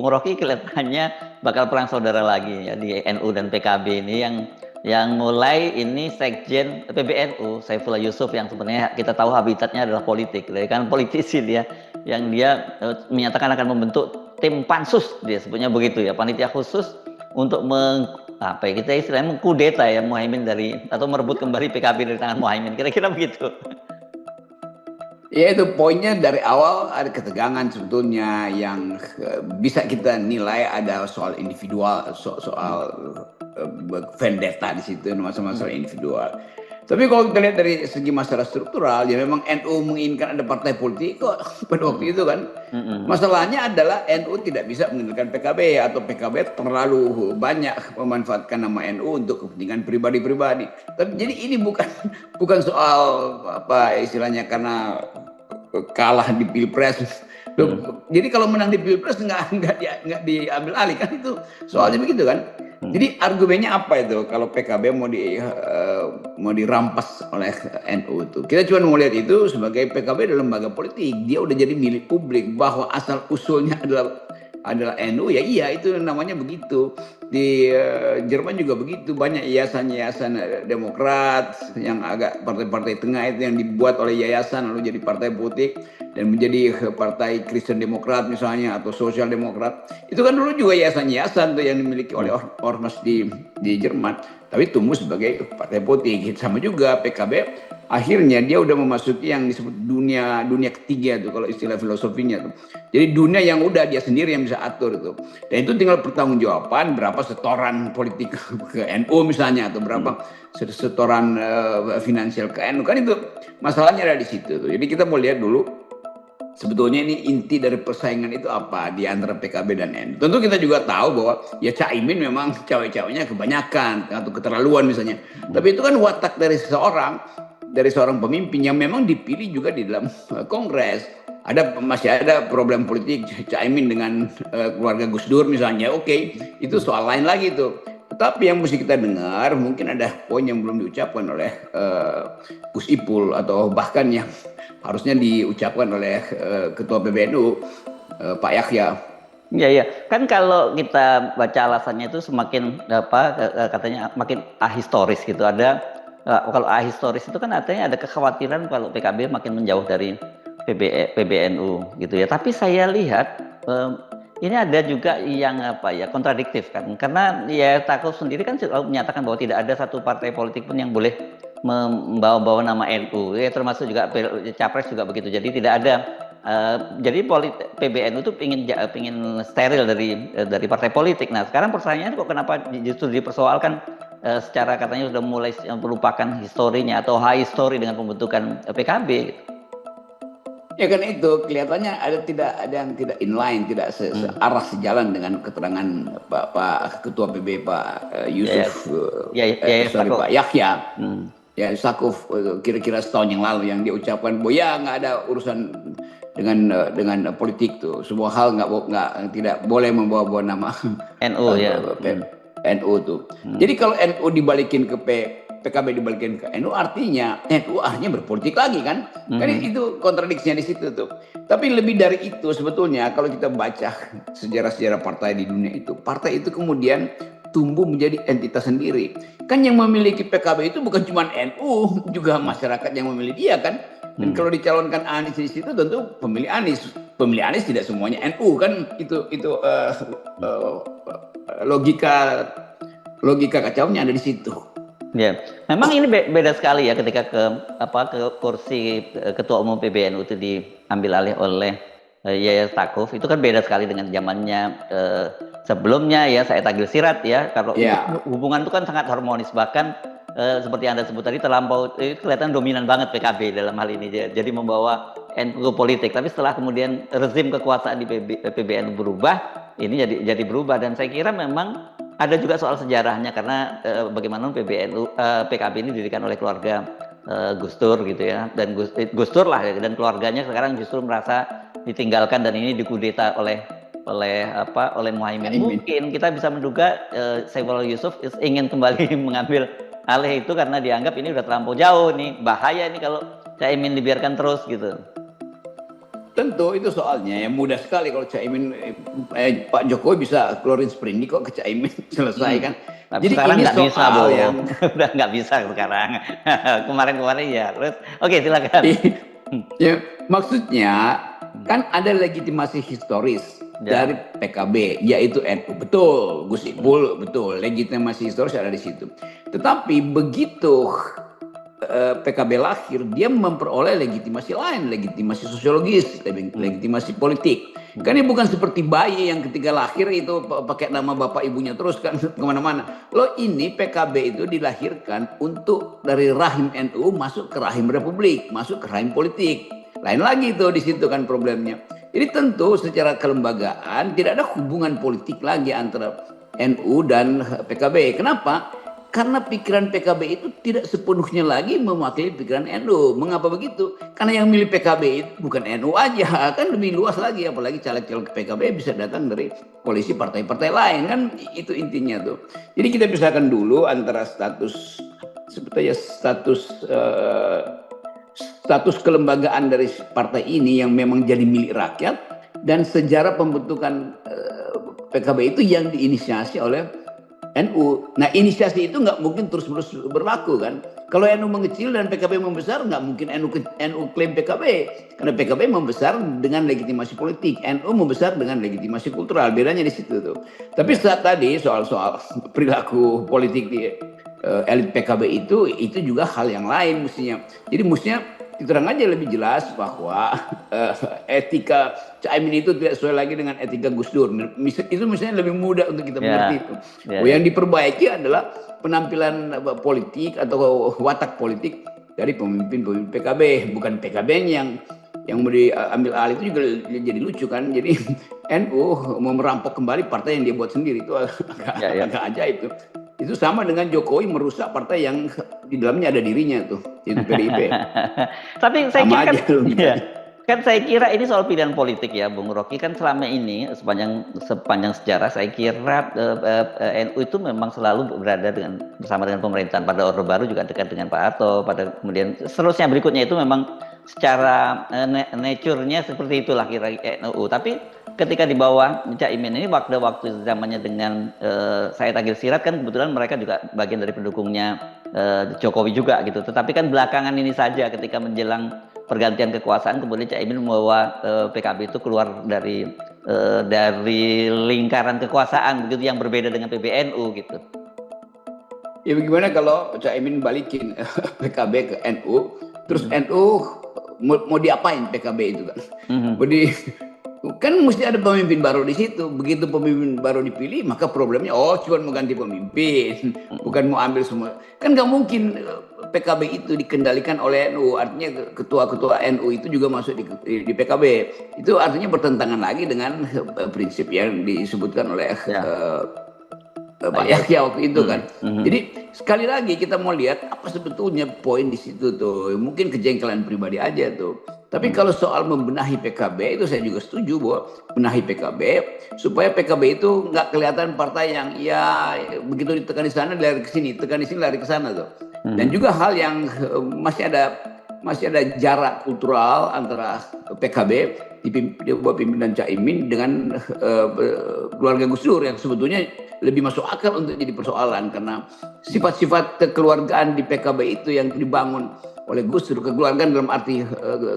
Bung Rocky kelihatannya bakal perang saudara lagi ya di NU dan PKB ini yang mulai ini Sekjen PBNU Saifullah Yusuf yang sebenarnya kita tahu habitatnya adalah politik, ya kan politisi dia yang dia menyatakan akan membentuk tim pansus dia sebutnya begitu ya panitia khusus untuk apa ya kita istilahnya mengkudeta ya Muhaimin dari atau merebut kembali PKB dari tangan Muhaimin kira-kira begitu. Ya itu poinnya dari awal ada ketegangan sebetulnya yang bisa kita nilai ada soal individual, soal vendetta di situ, masalah individual. Tapi kalau kita lihat dari segi masalah struktural, ya memang NU menginginkan ada partai politik kok pada waktu itu kan. Masalahnya adalah NU tidak bisa menginginkan PKB atau PKB terlalu banyak memanfaatkan nama NU untuk kepentingan pribadi-pribadi. Tapi jadi ini bukan soal apa istilahnya karena kalah di pilpres. Jadi kalau menang di pilpres nggak diambil alih kan itu soalnya begitu kan. Jadi argumennya apa itu kalau PKB mau dirampas oleh NU itu? Kita cuma mau lihat itu sebagai PKB adalah lembaga politik, dia udah jadi milik publik bahwa asal usulnya adalah NU ya iya itu namanya begitu. Di Jerman juga begitu, banyak yayasan-yayasan Demokrat yang agak partai-partai tengah itu yang dibuat oleh yayasan lalu jadi partai politik dan menjadi partai Kristen Demokrat misalnya atau Sosial Demokrat. Itu kan dulu juga yayasan-yayasan tuh yang dimiliki oleh ormas di Jerman, tapi tumbuh sebagai partai politik. Sama juga PKB akhirnya dia udah memasuki yang disebut dunia ketiga tuh kalau istilah filosofinya tuh. Jadi dunia yang udah dia sendiri yang bisa atur itu. Dan itu tinggal pertanggungjawaban berapa setoran politik ke NU misalnya atau berapa setoran finansial ke NU kan itu masalahnya ada di situ tuh. Jadi kita mau lihat dulu sebetulnya ini inti dari persaingan itu apa di antara PKB dan NU. Tentu kita juga tahu bahwa ya Caimin memang cawe-cawenya kebanyakan atau keterlaluan misalnya. Tapi itu kan watak dari seorang pemimpin yang memang dipilih juga di dalam kongres. Masih ada problem politik Caimin dengan keluarga Gus Dur misalnya. Oke, itu soal lain lagi tuh. Tetapi yang mesti kita dengar mungkin ada poin yang belum diucapkan oleh Gus Ipul atau bahkan yang harusnya diucapkan oleh Ketua PBNU Pak Yahya. Iya, kan kalau kita baca alasannya itu semakin katanya makin ahistoris gitu. Ada kalau ahistoris itu kan artinya ada kekhawatiran kalau PKB makin menjauh dari PBNU gitu ya. Tapi saya lihat ini ada juga yang kontradiktif kan. Karena ya Takuf sendiri kan menyatakan bahwa tidak ada satu partai politik pun yang boleh membawa-bawa nama NU. Ya termasuk juga Capres juga begitu. Jadi tidak ada jadi PBNU itu pingin steril dari partai politik. Nah, sekarang pertanyaannya kok kenapa justru dipersoalkan secara katanya sudah mulai melupakan historinya atau high story dengan pembentukan PKB. Ya kan itu kelihatannya ada yang tidak inline, tidak searah sejalan dengan keterangan Pak Ketua PB Pak Yusuf, Pak Yahya. Ya Sakuf kira-kira setahun yang lalu yang dia ucapkan bahwa ya nggak ada urusan dengan politik tuh, semua hal tidak boleh membawa nama NU NU tuh. Jadi kalau NU dibalikin ke PKB dibalikin ke NU artinya berpolitik lagi kan? Kan itu kontradiksinya di situ tuh. Tapi lebih dari itu sebetulnya kalau kita baca sejarah-sejarah partai di dunia itu, partai itu kemudian tumbuh menjadi entitas sendiri. Kan yang memiliki PKB itu bukan cuma NU, juga masyarakat yang memilih dia kan. Dan kalau dicalonkan Anies di situ tentu pemilih Anies. Pemilih Anies tidak semuanya NU kan. Itu logika kacaunya ada di situ. Ya, memang ini beda sekali ya ketika ke kursi Ketua Umum PBNU itu diambil alih oleh Yahya Stakuf. Itu kan beda sekali dengan zamannya sebelumnya ya Said Agil Siraj ya. Kalau hubungan itu kan sangat harmonis, bahkan seperti Anda sebut tadi terlampau kelihatan dominan banget PKB dalam hal ini jadi membawa NU politik. Tapi setelah kemudian rezim kekuasaan di PBNU berubah, ini jadi berubah. Dan saya kira memang ada juga soal sejarahnya karena bagaimana PKB ini didirikan oleh keluarga Gus Dur gitu ya, dan Gus Dur lah dan keluarganya sekarang justru merasa ditinggalkan dan ini dikudeta oleh Muhaimin. Mungkin kita bisa menduga Saifullah Yusuf ingin kembali mengambil alih itu karena dianggap ini udah terlampau jauh nih, bahaya ini kalau Caimin dibiarkan terus gitu. tentu itu soalnya yang mudah sekali kalau Caimin Pak Jokowi bisa keluarin sprint kok ke Caimin selesai kan. Tapi Jadi sekarang ini nggak bisa, soal Bung. yang Udah nggak bisa sekarang. Kemarin-kemarin ya. Terus, oke silakan. ya, maksudnya kan ada legitimasi historis Ya. dari PKB yaitu NU, betul, Gus Ipul, betul, legitimasi historis ada di situ. Tetapi begitu PKB lahir, dia memperoleh legitimasi lain, legitimasi sosiologis, legitimasi politik. Kan ini bukan seperti bayi yang ketika lahir itu pakai nama bapak ibunya terus kan kemana-mana. Loh ini PKB itu dilahirkan untuk dari rahim NU masuk ke rahim Republik, masuk ke rahim politik. Lain lagi tuh di situ kan problemnya. Jadi tentu secara kelembagaan tidak ada hubungan politik lagi antara NU dan PKB. Kenapa? Karena pikiran PKB itu tidak sepenuhnya lagi mewakili pikiran NU. Mengapa begitu? Karena yang milih PKB itu bukan NU aja, kan lebih luas lagi. Apalagi caleg-caleg PKB bisa datang dari koalisi partai-partai lain, kan itu intinya tuh. Jadi kita pisahkan dulu antara status sebetulnya status kelembagaan dari partai ini yang memang jadi milik rakyat dan sejarah pembentukan PKB itu yang diinisiasi oleh NU. Nah inisiasi itu nggak mungkin terus-menerus berlaku kan. Kalau NU mengecil dan PKB membesar nggak mungkin NU klaim PKB. Karena PKB membesar dengan legitimasi politik, NU membesar dengan legitimasi kultural. Bedanya di situ tuh. Tapi saat tadi soal-soal perilaku politik di elit PKB itu juga hal yang lain mestinya. Jadi mestinya diterang aja lebih jelas bahwa etika Caimin itu tidak sesuai lagi dengan etika Gus Dur. Itu misalnya lebih mudah untuk kita mengerti itu. Yang diperbaiki adalah penampilan politik atau watak politik dari pemimpin PKB, bukan PKB yang mau diambil alih. Itu juga jadi lucu kan. Jadi NU mau merampok kembali partai yang dia buat sendiri, itu agak ajaib tuh. Itu sama dengan Jokowi merusak partai yang di dalamnya ada dirinya tuh, itu PDIP. Tapi saya kira kan saya kira ini soal pilihan politik ya, Bung Rocky. Kan selama ini sepanjang sejarah saya kira NU itu memang selalu berada bersama dengan pemerintahan. Pada Orde Baru juga dekat dengan Pak Harto. Pada kemudian seterusnya berikutnya itu memang secara nature-nya seperti itulah kira NU. Tapi ketika di bawah Caimin ini waktu zamannya dengan Said Agil Siraj kan kebetulan mereka juga bagian dari pendukungnya Jokowi juga gitu. Tetapi kan belakangan ini saja ketika menjelang pergantian kekuasaan kemudian Caimin membawa PKB itu keluar dari lingkaran kekuasaan begitu yang berbeda dengan PBNU gitu. Ya bagaimana kalau Caimin balikin PKB ke NU, terus NU mau diapain PKB itu kan? Kan mesti ada pemimpin baru di situ. Begitu pemimpin baru dipilih, maka problemnya cuma mau ganti pemimpin, bukan mau ambil semua. Kan nggak mungkin PKB itu dikendalikan oleh NU. Artinya ketua-ketua NU itu juga masuk di PKB. Itu artinya bertentangan lagi dengan prinsip yang disebutkan oleh Pak Yahya waktu itu kan. Jadi sekali lagi kita mau lihat apa sebetulnya poin di situ tuh. Mungkin kejengkelan pribadi aja tuh. Tapi kalau soal membenahi PKB itu saya juga setuju bahwa benahi PKB supaya PKB itu nggak kelihatan partai yang ya begitu ditekan di sana lari ke sini, tekan di sini lari ke sana tuh. Dan juga hal yang masih ada jarak kultural antara PKB di bawah pimpinan Caimin dengan keluarga Gus Dur yang sebetulnya lebih masuk akal untuk jadi persoalan karena sifat-sifat kekeluargaan di PKB itu yang dibangun oleh Gus Dur, kekeluargaan dalam arti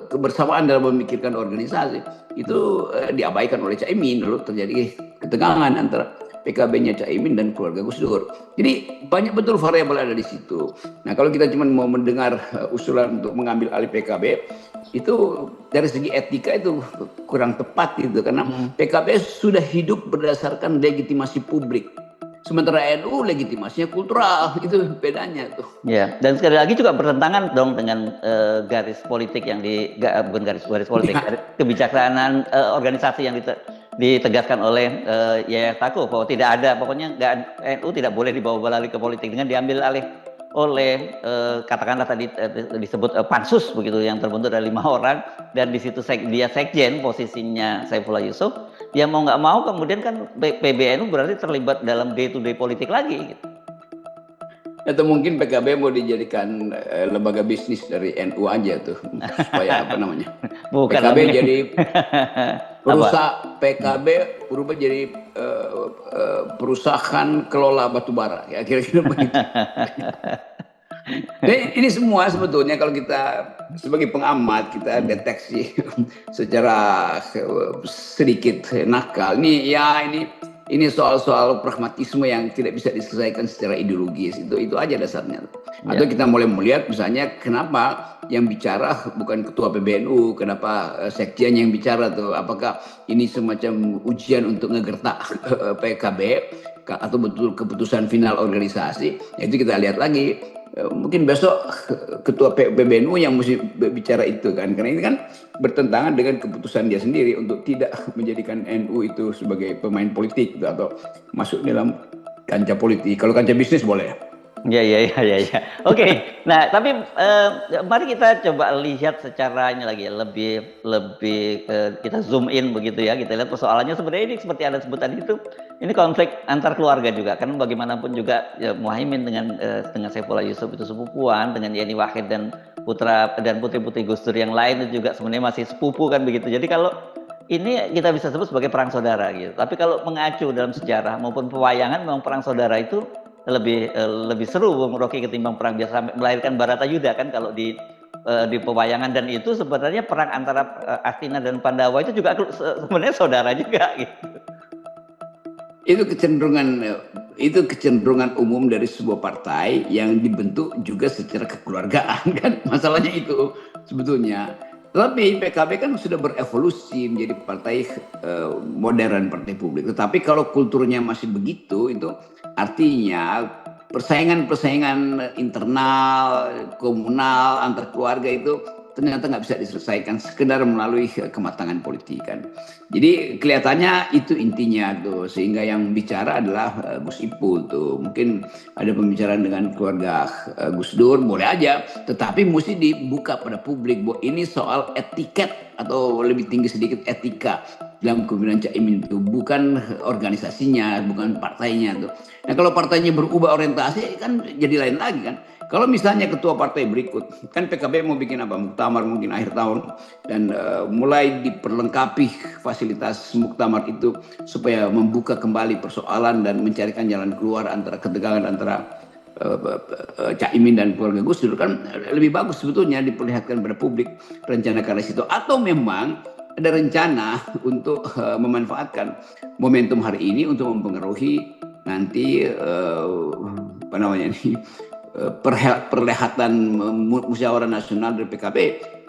kebersamaan dalam memikirkan organisasi itu diabaikan oleh Caimin, lalu terjadi ketegangan antara PKB-nya Caimin dan keluarga Gus Dur. Jadi banyak betul variabel ada di situ. Nah kalau kita cuma mau mendengar usulan untuk mengambil alih PKB itu dari segi etika itu kurang tepat gitu karena PKB sudah hidup berdasarkan legitimasi publik. Sementara NU legitimasinya kultural, itu bedanya tuh. Ya, dan sekali lagi juga bertentangan dong dengan garis politik yang bukan garis politik, kebijaksanaan organisasi yang ditegaskan oleh Yahya Stakuf bahwa tidak ada, pokoknya NU tidak boleh dibawa balik ke politik dengan diambil alih oleh katakanlah tadi disebut pansus begitu yang terbentuk dari 5 orang dan di situ dia sekjen posisinya Saifullah Yusuf. Ya mau nggak mau kemudian kan PBNU berarti terlibat dalam day to day politik lagi gitu. Atau mungkin PKB mau dijadikan lembaga bisnis dari NU aja tuh, supaya apa namanya? Bukan lah PKB mungkin. jadi Apa? PKB berubah jadi perusahaan kelola batubara, ya kira-kira begitu. Jadi ini semua sebetulnya kalau kita sebagai pengamat kita deteksi secara sedikit nakal. Ini soal-soal pragmatisme yang tidak bisa diselesaikan secara ideologis. Itu aja dasarnya. Atau Ya. kita mulai melihat misalnya kenapa yang bicara bukan ketua PBNU, kenapa sekjen yang bicara tuh? Apakah ini semacam ujian untuk ngegertak PKB atau betul keputusan final organisasi? Ya, itu kita lihat lagi. Mungkin besok ketua PBNU yang mesti bicara itu kan, karena ini kan bertentangan dengan keputusan dia sendiri untuk tidak menjadikan NU itu sebagai pemain politik gitu, atau masuk dalam kancah politik. Kalau kancah bisnis boleh. Ya, ya, ya, ya, ya. Oke. Nah, tapi mari kita coba lihat secara ini lagi ya, lebih kita zoom in begitu ya. Kita lihat persoalannya sebenarnya ini seperti Anda sebut tadi itu, ini konflik antar keluarga juga. Kan bagaimanapun juga ya, Muhaimin dengan Saifullah Yusuf itu sepupuan, dengan Yeni Wahid dan putra dan putri-putri Gus Dur yang lain itu juga sebenarnya masih sepupu kan begitu. Jadi kalau ini kita bisa sebut sebagai perang saudara gitu. Tapi kalau mengacu dalam sejarah maupun pewayangan, memang perang saudara itu lebih seru Bung Rocky ketimbang perang biasa sampai melahirkan Baratayuda kan kalau di pewayangan, dan itu sebenarnya perang antara Astina dan Pandawa itu juga sebenarnya saudara juga gitu. Itu kecenderungan umum dari sebuah partai yang dibentuk juga secara kekeluargaan kan, masalahnya itu sebetulnya. Tapi PKB kan sudah berevolusi menjadi partai modern, partai publik. Tetapi kalau kulturnya masih begitu, itu artinya persaingan-persaingan internal, komunal, antar keluarga itu ternyata nggak bisa diselesaikan sekedar melalui kematangan politik kan. Jadi kelihatannya itu intinya tuh, sehingga yang bicara adalah Gus Ipul tuh. Mungkin ada pembicaraan dengan keluarga Gus Dur, boleh aja, tetapi mesti dibuka pada publik bahwa ini soal etiket atau lebih tinggi sedikit etika dalam kepemimpinan Caimin itu, bukan organisasinya, bukan partainya tuh. Nah, kalau partainya berubah orientasi kan jadi lain lagi kan. Kalau misalnya ketua partai berikut, kan PKB mau bikin apa? Muktamar mungkin akhir tahun, dan mulai diperlengkapi fasilitas muktamar itu supaya membuka kembali persoalan dan mencarikan jalan keluar antara ketegangan antara Caimin dan keluarga Gus Dur, kan lebih bagus sebetulnya diperlihatkan pada publik rencana ke situ. Atau memang ada rencana untuk memanfaatkan momentum hari ini untuk mempengaruhi nanti apa namanya nih, perlihatan musyawarah nasional dari PKB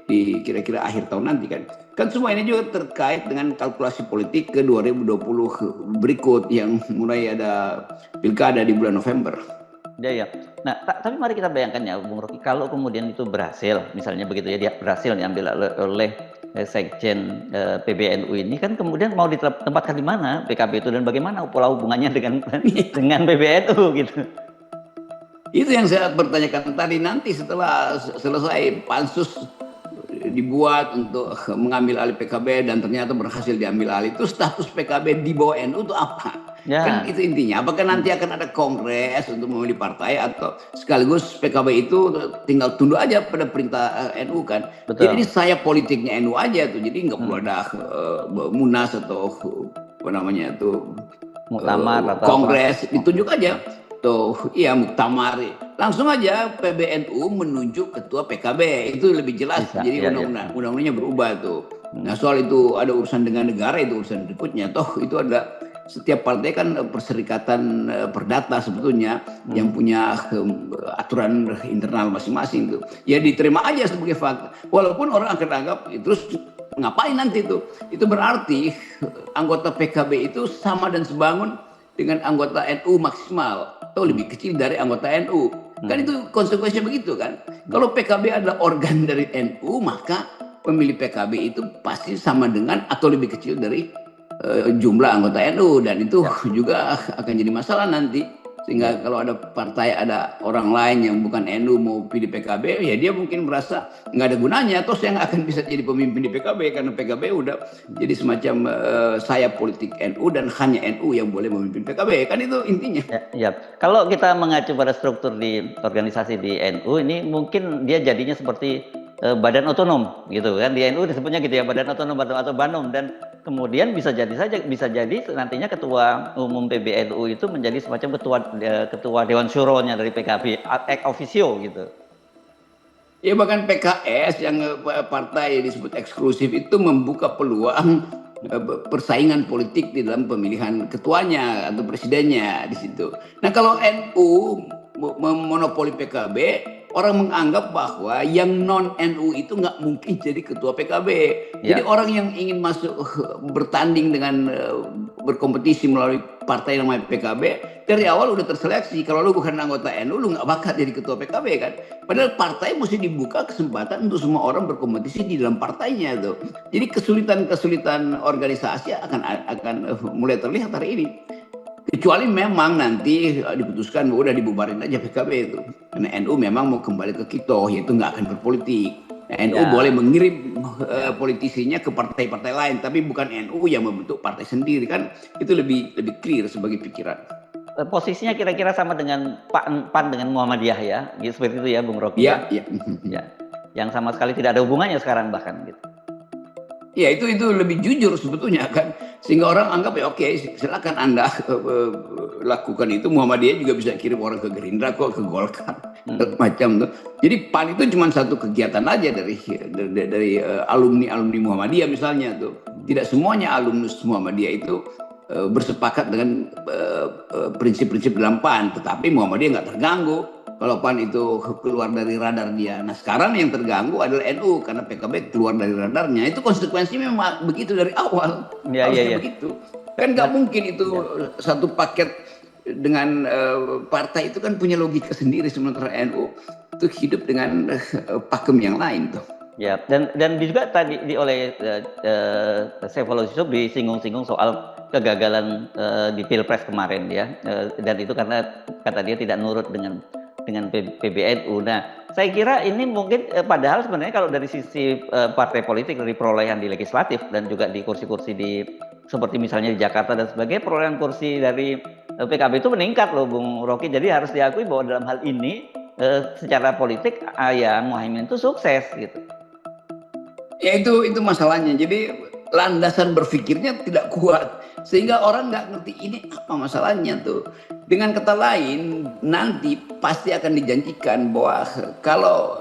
di kira-kira akhir tahun nanti kan. Kan semua ini juga terkait dengan kalkulasi politik ke 2020 berikut yang mulai ada pilkada di bulan November. Ya, ya. Nah, tapi mari kita bayangkan ya, Bung Rocky, kalau kemudian itu berhasil, misalnya begitu ya, dia berhasil diambil oleh Sekjen PBNU ini, kan kemudian mau ditempatkan di mana PKB itu, dan bagaimana pola hubungannya dengan PBNU gitu. Itu yang saya pertanyakan tadi, nanti setelah selesai pansus dibuat untuk mengambil alih PKB dan ternyata berhasil diambil alih, itu status PKB di bawah NU itu apa? Ya. Kan itu intinya. Apakah nanti akan ada kongres untuk memilih partai, atau sekaligus PKB itu tinggal tunduk aja pada perintah NU kan? Betul. Jadi ini saya politiknya NU aja tuh. Jadi nggak perlu ada munas atau apa namanya tuh muktamar atau kongres, ditunjuk aja. Tuh, iya muktamar. Langsung aja PBNU menunjuk ketua PKB. Itu lebih jelas. Bisa, jadi undang-undangnya berubah tuh. Nah, soal itu ada urusan dengan negara, itu urusan berikutnya. Toh itu ada, setiap partai kan perserikatan perdata sebetulnya yang punya aturan internal masing-masing tuh. Ya diterima aja sebagai fakta. Walaupun orang akan anggap terus ngapain nanti tuh. Itu berarti anggota PKB itu sama dan sebangun dengan anggota NU maksimal, atau lebih kecil dari anggota NU. Kan itu konsekuensinya begitu kan. Kalau PKB adalah organ dari NU, maka pemilih PKB itu pasti sama dengan atau lebih kecil dari jumlah anggota NU, dan itu juga akan jadi masalah nanti. Sehingga kalau ada partai, ada orang lain yang bukan NU mau pilih PKB, ya dia mungkin merasa nggak ada gunanya, atau saya nggak akan bisa jadi pemimpin di PKB karena PKB udah jadi semacam sayap politik NU dan hanya NU yang boleh memimpin PKB, kan itu intinya. Ya. Kalau kita mengacu pada struktur di organisasi di NU ini mungkin dia jadinya seperti badan otonom gitu kan, di NU disebutnya gitu ya, badan otonom atau Banom, dan kemudian bisa jadi nantinya ketua umum PBNU itu menjadi semacam ketua Dewan Syuronya dari PKB ex officio gitu. Ya bahkan PKS yang partai yang disebut eksklusif itu membuka peluang persaingan politik di dalam pemilihan ketuanya atau presidennya di situ. Nah kalau NU memonopoli PKB, orang menganggap bahwa yang non NU itu nggak mungkin jadi ketua PKB. Jadi orang yang ingin masuk bertanding dengan berkompetisi melalui partai namanya PKB dari awal udah terseleksi. Kalau lu bukan anggota NU, lu nggak bakal jadi ketua PKB kan. Padahal partai mesti dibuka kesempatan untuk semua orang berkompetisi di dalam partainya tuh. Jadi kesulitan organisasi akan mulai terlihat hari ini. Kecuali memang nanti diputuskan udah dibubarin aja PKB itu. Karena NU memang mau kembali ke Kito, yaitu nggak akan berpolitik. Nah, NU boleh mengirim politisinya ke partai-partai lain, tapi bukan NU yang membentuk partai sendiri kan. Itu lebih clear sebagai pikiran. Posisinya kira-kira sama dengan PAN dengan Muhammadiyah ya, gitu, seperti itu ya Bung Rocky. Ya. Yang sama sekali tidak ada hubungannya sekarang bahkan gitu. Ya itu lebih jujur sebetulnya kan, sehingga orang anggap ya oke, silakan Anda lakukan itu. Muhammadiyah juga bisa kirim orang ke Gerindra kok, ke Golkar macam tuh. Jadi PAN itu cuma satu kegiatan aja dari alumni Muhammadiyah misalnya tuh. Tidak semuanya alumnus Muhammadiyah itu bersepakat dengan prinsip-prinsip dalam PAN, tetapi Muhammadiyah nggak terganggu kalau PAN itu keluar dari radar dia. Nah sekarang yang terganggu adalah NU karena PKB keluar dari radarnya. Itu konsekuensi memang begitu dari awal. Harusnya begitu. Kan nggak mungkin itu satu paket dengan partai itu kan punya logika sendiri, sementara NU itu hidup dengan pakem yang lain tuh. Ya, dan juga tadi oleh Saifullah Yusuf disinggung-singgung soal kegagalan di Pilpres kemarin ya, dan itu karena kata dia tidak nurut dengan PBNU. Nah, saya kira ini mungkin padahal sebenarnya kalau dari sisi partai politik, dari perolehan di legislatif dan juga di kursi-kursi di seperti misalnya di Jakarta dan sebagainya, perolehan kursi dari PKB itu meningkat loh Bung Rocky. Jadi harus diakui bahwa dalam hal ini secara politik Ayang Muhaimin itu sukses gitu. Ya itu masalahnya. Jadi landasan berpikirnya tidak kuat sehingga orang nggak ngerti ini apa masalahnya tuh. Dengan kata lain nanti pasti akan dijanjikan bahwa kalau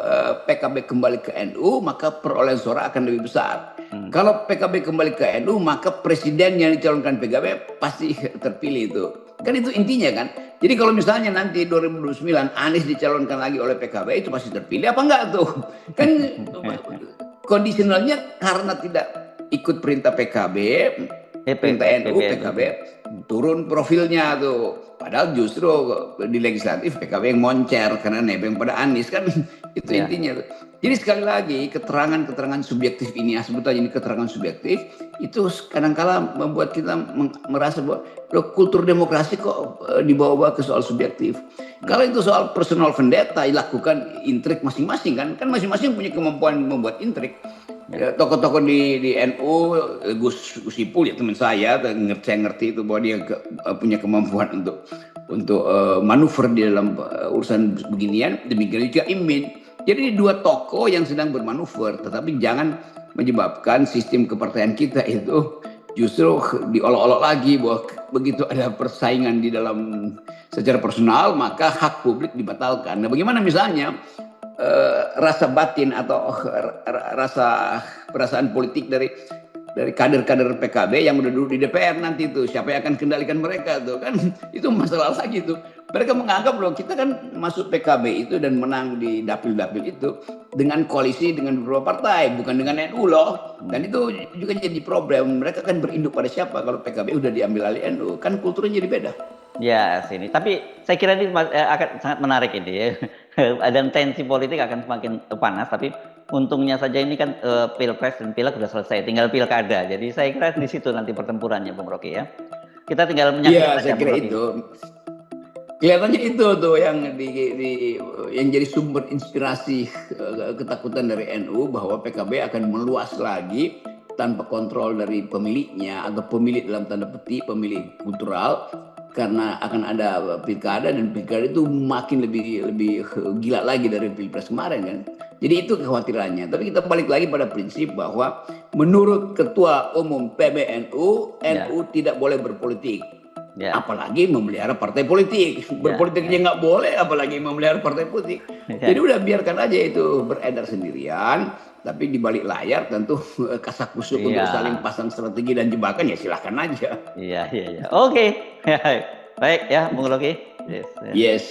PKB kembali ke NU maka perolehan suara akan lebih besar. Kalau PKB kembali ke NU maka presiden yang dicalonkan PKB pasti terpilih itu. Kan itu intinya kan. Jadi kalau misalnya nanti 2029 Anies dicalonkan lagi oleh PKB itu pasti terpilih apa enggak tuh? Kan kondisionalnya karena tidak ikut perintah PKB, perintah NU, PKB turun profilnya tuh. Padahal justru di legislatif PKB yang moncer karena nebeng pada Anies kan itu intinya tuh. Jadi sekali lagi keterangan subjektif ini, sebetulnya ini keterangan subjektif itu kadang-kala membuat kita merasa bahwa kultur demokrasi kok dibawa-bawa ke soal subjektif. Kalau itu soal personal vendetta, lakukan intrik masing-masing kan masing-masing punya kemampuan membuat intrik. Ya, tokoh-tokoh di NU, Gus Ipul ya teman saya ngerti itu bahwa dia punya kemampuan untuk manuver di dalam urusan beginian. Demikian juga Imin. Jadi dua tokoh yang sedang bermanuver, tetapi jangan menyebabkan sistem kepartaian kita itu justru diolok-olok lagi bahwa begitu ada persaingan di dalam secara personal maka hak publik dibatalkan. Nah, bagaimana misalnya rasa batin atau perasaan politik dari kader-kader PKB yang udah duduk di DPR nanti itu siapa yang akan kendalikan mereka tuh kan itu masalah lagi tuh. Mereka menganggap loh kita kan masuk PKB itu dan menang di dapil-dapil itu dengan koalisi dengan beberapa partai bukan dengan NU loh, dan itu juga jadi problem. Mereka kan berinduk pada siapa kalau PKB udah diambil alih NU, kan kulturnya jadi beda. Ya sini, tapi saya kira ini akan sangat menarik ini ya. Dan tensi politik akan semakin panas, tapi untungnya saja ini kan Pilpres dan Pileg sudah selesai, tinggal Pilkada. Jadi saya kira di situ nanti pertempurannya Bung Rocky ya. Kita tinggal menyaksikan saja. Saya kira itu. Kelihatannya itu tuh yang yang jadi sumber inspirasi ketakutan dari NU bahwa PKB akan meluas lagi tanpa kontrol dari pemiliknya atau pemilik dalam tanda petik pemilik kultural karena akan ada pilkada dan pilkada itu makin lebih lebih gila lagi dari pilpres kemarin kan. Jadi itu kekhawatirannya. Tapi kita balik lagi pada prinsip bahwa menurut Ketua Umum PBNU, Ya, NU tidak boleh berpolitik. ya, Apalagi memelihara partai politik. ya, Berpolitiknya ya, nggak boleh, apalagi memelihara partai politik. Jadi ya, udah biarkan aja itu beredar sendirian. Tapi di balik layar tentu kasakusuk untuk saling iya, pasang strategi dan jebakan ya silahkan aja. iya, iya, iya. Oke, baik ya, Bung Rocky. Yes, ya. Yes.